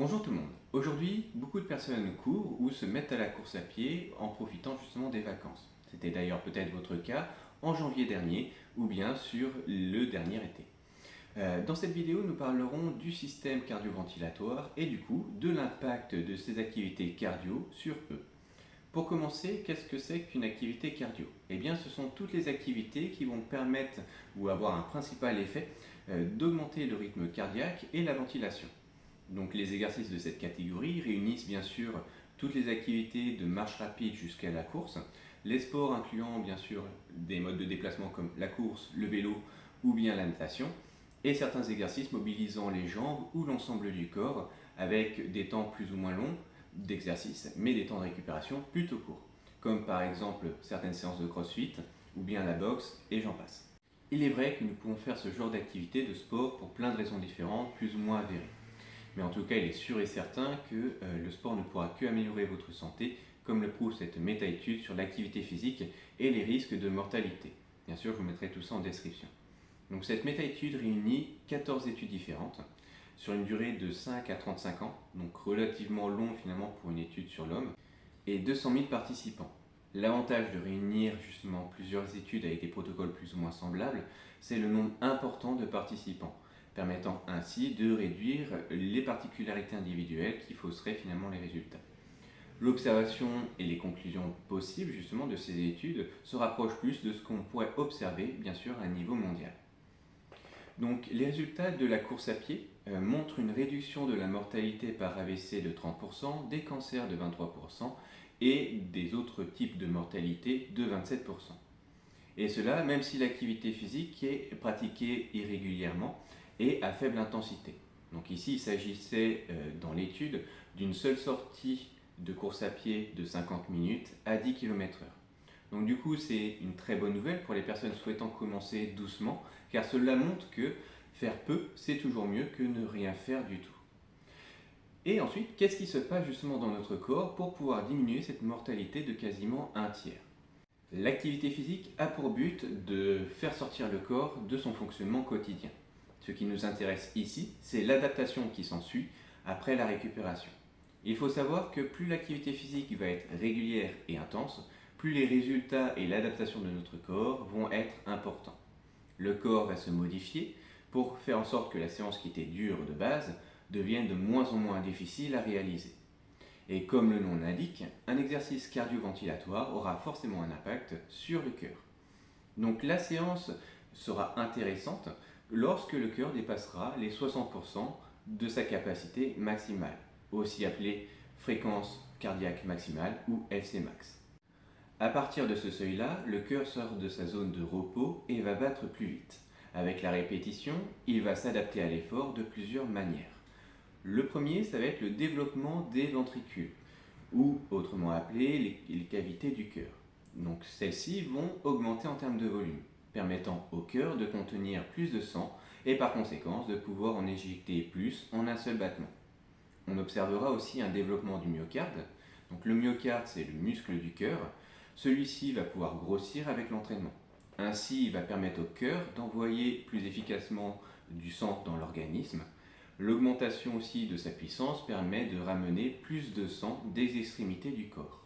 Bonjour tout le monde. Aujourd'hui, beaucoup de personnes courent ou se mettent à la course à pied en profitant justement des vacances. C'était d'ailleurs peut-être votre cas en janvier dernier ou bien sur le dernier été. Dans cette vidéo, nous parlerons du système cardioventilatoire et du coup de l'impact de ces activités cardio sur eux. Pour commencer, qu'est-ce que c'est qu'une activité cardio? Eh bien, ce sont toutes les activités qui vont permettre ou avoir un principal effet d'augmenter le rythme cardiaque et la ventilation. Donc les exercices de cette catégorie réunissent bien sûr toutes les activités de marche rapide jusqu'à la course, les sports incluant bien sûr des modes de déplacement comme la course, le vélo ou bien la natation, et certains exercices mobilisant les jambes ou l'ensemble du corps avec des temps plus ou moins longs d'exercice, mais des temps de récupération plutôt courts, comme par exemple certaines séances de crossfit ou bien la boxe et j'en passe. Il est vrai que nous pouvons faire ce genre d'activité de sport pour plein de raisons différentes, plus ou moins avérées. Mais en tout cas, il est sûr et certain que le sport ne pourra que améliorer votre santé, comme le prouve cette méta-étude sur l'activité physique et les risques de mortalité. Bien sûr, je vous mettrai tout ça en description. Donc cette méta-étude réunit 14 études différentes sur une durée de 5 à 35 ans, donc relativement long finalement pour une étude sur l'homme, et 200 000 participants. L'avantage de réunir justement plusieurs études avec des protocoles plus ou moins semblables, c'est le nombre important de participants, permettant ainsi de réduire les particularités individuelles qui fausseraient finalement les résultats. L'observation et les conclusions possibles justement de ces études se rapprochent plus de ce qu'on pourrait observer bien sûr à un niveau mondial. Donc les résultats de la course à pied montrent une réduction de la mortalité par AVC de 30%, des cancers de 23% et des autres types de mortalité de 27%. Et cela même si l'activité physique est pratiquée irrégulièrement et à faible intensité. Donc ici, il s'agissait dans l'étude d'une seule sortie de course à pied de 50 minutes à 10 km/h. Donc du coup, c'est une très bonne nouvelle pour les personnes souhaitant commencer doucement, car cela montre que faire peu, c'est toujours mieux que ne rien faire du tout. Et ensuite, qu'est-ce qui se passe justement dans notre corps pour pouvoir diminuer cette mortalité de quasiment un tiers? L'activité physique a pour but de faire sortir le corps de son fonctionnement quotidien. Ce qui nous intéresse ici, c'est l'adaptation qui s'ensuit après la récupération. Il faut savoir que plus l'activité physique va être régulière et intense, plus les résultats et l'adaptation de notre corps vont être importants. Le corps va se modifier pour faire en sorte que la séance qui était dure de base devienne de moins en moins difficile à réaliser. Et comme le nom l'indique, un exercice cardio-ventilatoire aura forcément un impact sur le cœur. Donc la séance sera intéressante lorsque le cœur dépassera les 60% de sa capacité maximale, aussi appelée fréquence cardiaque maximale ou FC-max. À partir de ce seuil-là, le cœur sort de sa zone de repos et va battre plus vite. Avec la répétition, il va s'adapter à l'effort de plusieurs manières. Le premier, ça va être le développement des ventricules, ou autrement appelé les cavités du cœur. Donc celles-ci vont augmenter en termes de volume, permettant au cœur de contenir plus de sang et par conséquent de pouvoir en éjecter plus en un seul battement. On observera aussi un développement du myocarde. Donc le myocarde, c'est le muscle du cœur. Celui-ci va pouvoir grossir avec l'entraînement. Ainsi, il va permettre au cœur d'envoyer plus efficacement du sang dans l'organisme. L'augmentation aussi de sa puissance permet de ramener plus de sang des extrémités du corps.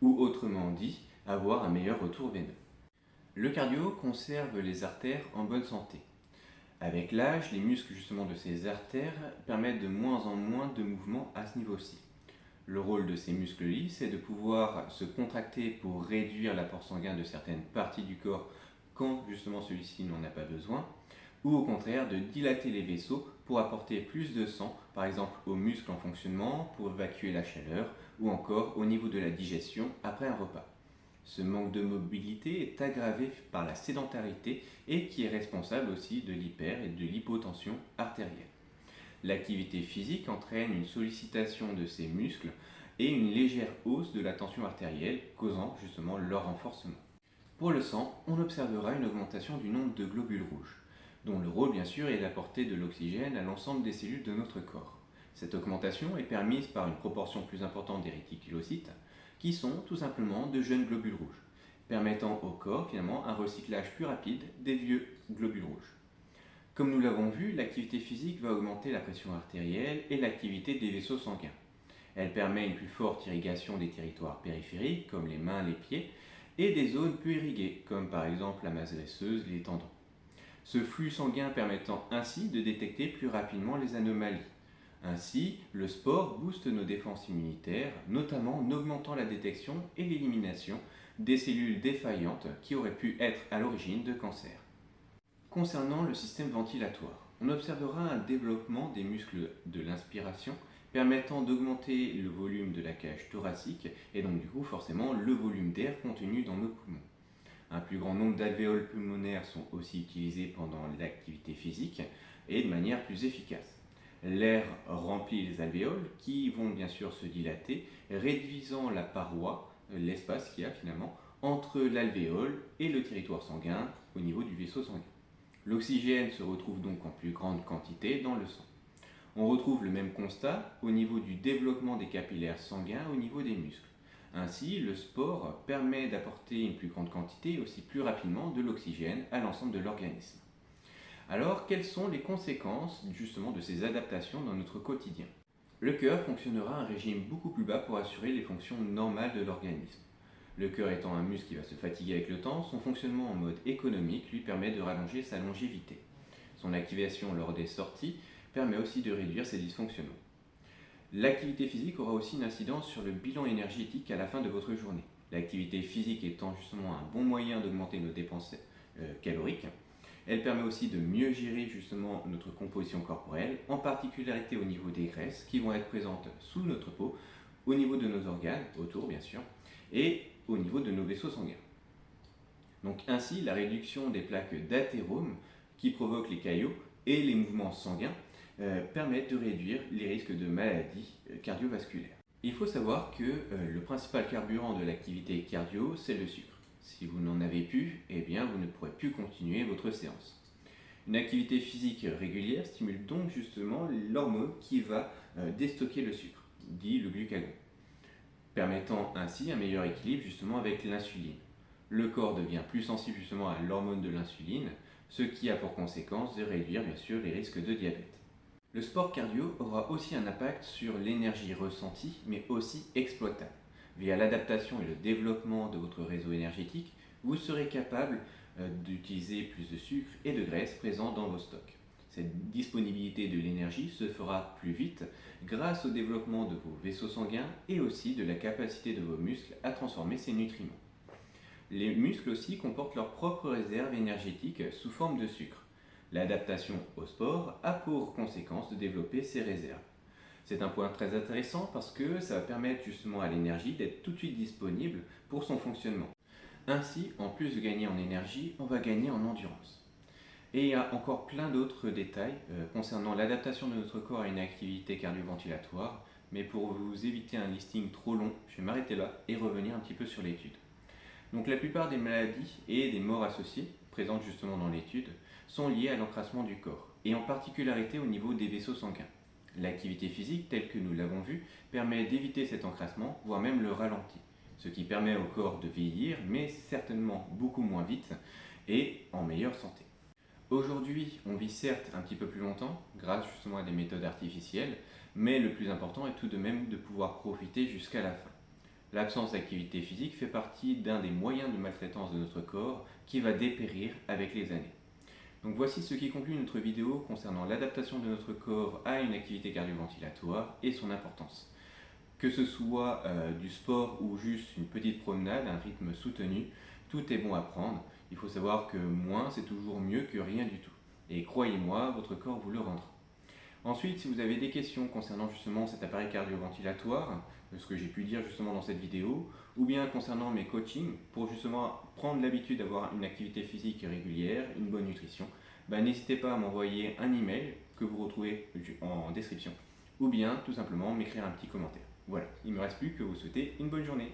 Ou autrement dit, avoir un meilleur retour veineux. Le cardio conserve les artères en bonne santé. Avec l'âge, les muscles justement de ces artères permettent de moins en moins de mouvements à ce niveau-ci. Le rôle de ces muscles-là, c'est de pouvoir se contracter pour réduire l'apport sanguin de certaines parties du corps quand justement celui-ci n'en a pas besoin, ou au contraire de dilater les vaisseaux pour apporter plus de sang, par exemple aux muscles en fonctionnement pour évacuer la chaleur, ou encore au niveau de la digestion après un repas. Ce manque de mobilité est aggravé par la sédentarité et qui est responsable aussi de l'hyper et de l'hypotension artérielle. L'activité physique entraîne une sollicitation de ces muscles et une légère hausse de la tension artérielle, causant justement leur renforcement. Pour le sang, on observera une augmentation du nombre de globules rouges, dont le rôle bien sûr est d'apporter de l'oxygène à l'ensemble des cellules de notre corps. Cette augmentation est permise par une proportion plus importante des réticulocytes, qui sont tout simplement de jeunes globules rouges, permettant au corps finalement un recyclage plus rapide des vieux globules rouges. Comme nous l'avons vu, l'activité physique va augmenter la pression artérielle et l'activité des vaisseaux sanguins. Elle permet une plus forte irrigation des territoires périphériques, comme les mains, les pieds, et des zones peu irriguées, comme par exemple la masse graisseuse, les tendons. Ce flux sanguin permettant ainsi de détecter plus rapidement les anomalies. Ainsi, le sport booste nos défenses immunitaires, notamment en augmentant la détection et l'élimination des cellules défaillantes qui auraient pu être à l'origine de cancers. Concernant le système ventilatoire, on observera un développement des muscles de l'inspiration permettant d'augmenter le volume de la cage thoracique et donc du coup forcément le volume d'air contenu dans nos poumons. Un plus grand nombre d'alvéoles pulmonaires sont aussi utilisés pendant l'activité physique et de manière plus efficace. L'air remplit les alvéoles qui vont bien sûr se dilater, réduisant la paroi, l'espace qu'il y a finalement, entre l'alvéole et le territoire sanguin au niveau du vaisseau sanguin. L'oxygène se retrouve donc en plus grande quantité dans le sang. On retrouve le même constat au niveau du développement des capillaires sanguins au niveau des muscles. Ainsi, le sport permet d'apporter une plus grande quantité et aussi plus rapidement de l'oxygène à l'ensemble de l'organisme. Alors, quelles sont les conséquences justement de ces adaptations dans notre quotidien? Le cœur fonctionnera à un régime beaucoup plus bas pour assurer les fonctions normales de l'organisme. Le cœur étant un muscle qui va se fatiguer avec le temps, son fonctionnement en mode économique lui permet de rallonger sa longévité. Son activation lors des sorties permet aussi de réduire ses dysfonctionnements. L'activité physique aura aussi une incidence sur le bilan énergétique à la fin de votre journée. L'activité physique étant justement un bon moyen d'augmenter nos dépenses caloriques, elle permet aussi de mieux gérer justement notre composition corporelle, en particularité au niveau des graisses qui vont être présentes sous notre peau, au niveau de nos organes, autour bien sûr, et au niveau de nos vaisseaux sanguins. Donc ainsi, la réduction des plaques d'athérome qui provoquent les caillots et les mouvements sanguins permettent de réduire les risques de maladies cardiovasculaires. Il faut savoir que le principal carburant de l'activité cardio, c'est le sucre. Si vous n'en avez plus, eh bien vous ne pourrez plus continuer votre séance. Une activité physique régulière stimule donc justement l'hormone qui va déstocker le sucre, dit le glucagon, permettant ainsi un meilleur équilibre justement avec l'insuline. Le corps devient plus sensible justement à l'hormone de l'insuline, ce qui a pour conséquence de réduire bien sûr les risques de diabète. Le sport cardio aura aussi un impact sur l'énergie ressentie, mais aussi exploitable. Via l'adaptation et le développement de votre réseau énergétique, vous serez capable d'utiliser plus de sucre et de graisse présents dans vos stocks. Cette disponibilité de l'énergie se fera plus vite grâce au développement de vos vaisseaux sanguins et aussi de la capacité de vos muscles à transformer ces nutriments. Les muscles aussi comportent leurs propres réserves énergétiques sous forme de sucre. L'adaptation au sport a pour conséquence de développer ces réserves. C'est un point très intéressant parce que ça va permettre justement à l'énergie d'être tout de suite disponible pour son fonctionnement. Ainsi, en plus de gagner en énergie, on va gagner en endurance. Et il y a encore plein d'autres détails concernant l'adaptation de notre corps à une activité cardioventilatoire, mais pour vous éviter un listing trop long, je vais m'arrêter là et revenir un petit peu sur l'étude. Donc la plupart des maladies et des morts associées, présentes justement dans l'étude, sont liées à l'encrassement du corps, et en particularité au niveau des vaisseaux sanguins. L'activité physique, telle que nous l'avons vu, permet d'éviter cet encrassement, voire même le ralentit, ce qui permet au corps de vieillir, mais certainement beaucoup moins vite et en meilleure santé. Aujourd'hui, on vit certes un petit peu plus longtemps, grâce justement à des méthodes artificielles, mais le plus important est tout de même de pouvoir profiter jusqu'à la fin. L'absence d'activité physique fait partie d'un des moyens de maltraitance de notre corps qui va dépérir avec les années. Donc voici ce qui conclut notre vidéo concernant l'adaptation de notre corps à une activité cardioventilatoire et son importance. Que ce soit du sport ou juste une petite promenade, un rythme soutenu, tout est bon à prendre. Il faut savoir que moins c'est toujours mieux que rien du tout. Et croyez-moi, votre corps vous le rendra. Ensuite, si vous avez des questions concernant justement cet appareil cardioventilatoire, ce que j'ai pu dire justement dans cette vidéo, ou bien concernant mes coachings, pour justement prendre l'habitude d'avoir une activité physique régulière, une bonne nutrition, n'hésitez pas à m'envoyer un email que vous retrouvez en description, ou bien tout simplement m'écrire un petit commentaire. Voilà, il ne me reste plus que vous souhaiter une bonne journée.